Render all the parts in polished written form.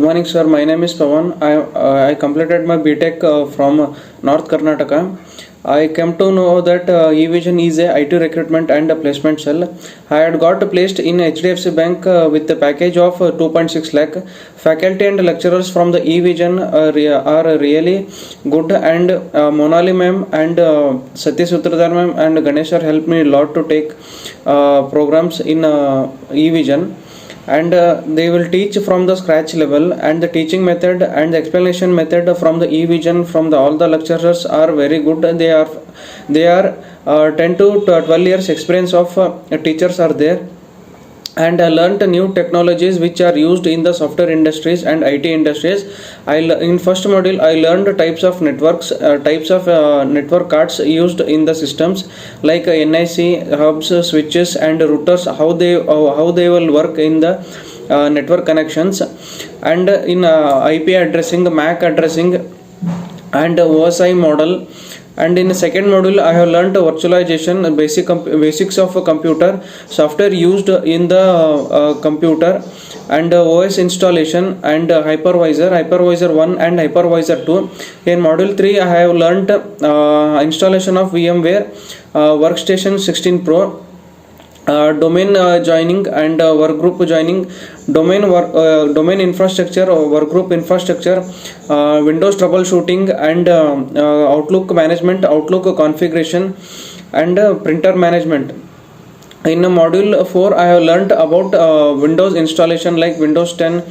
morning, sir. My name is Pawan. I completed my BTech from North Karnataka. I came to know that eVision is a IT recruitment and a placement cell. I had got placed in HDFC Bank with a package of 2.6 lakh. Faculty and lecturers from the eVision are really good, and Monali ma'am and Satya Sutradhar ma'am and Ganesh sir helped me a lot to take programs in eVision, and they will teach from the scratch level, and the teaching method and the explanation method from the eVision from the all the lecturers are very good. They are 10 to 12 years experience of teachers are there, and I learned new technologies which are used in the software industries and IT industries. In first module I learned types of networks, types of network cards used in the systems like NIC, hubs, switches, and routers. How they will work in the network connections, and in IP addressing, MAC addressing, and OSI model. And in the second module I have learned virtualization, basics of a computer, software used in the computer, and OS installation, and hypervisor 1 and hypervisor 2. In module 3 I have learned installation of VMware, workstation 16 Pro, domain joining and work group joining, domain infrastructure, work group infrastructure, Windows troubleshooting, and Outlook management, Outlook configuration, and printer management. In module 4 I have learnt about Windows installation like Windows 10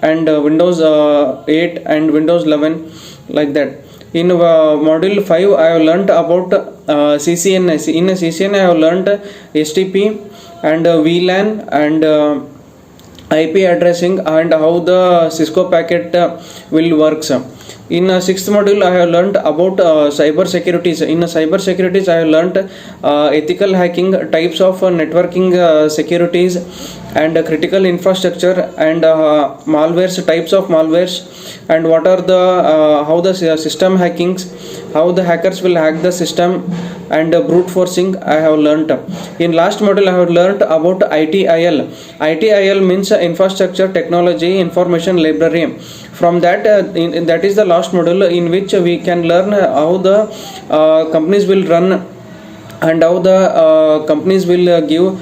and Windows 8 and Windows 11, like that. In module 5 I have learnt about CCNA. In CCNA I have learnt STP and VLAN and IP addressing, and how the Cisco packet will works. In sixth module I have learnt about cyber securities. In cyber securities I have learnt ethical hacking, types of networking securities, and critical infrastructure, and malwares, types of malwares, and what are the how the system hackings, how the hackers will hack the system, and brute forcing I have learnt. In last module I have learnt about ITIL. ITIL means infrastructure technology information library. From that that is the last module in which we can learn how the companies will run, and how the companies will give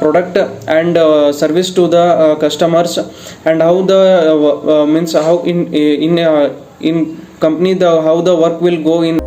product and service to the customers, and how the means how in company how the work will go in.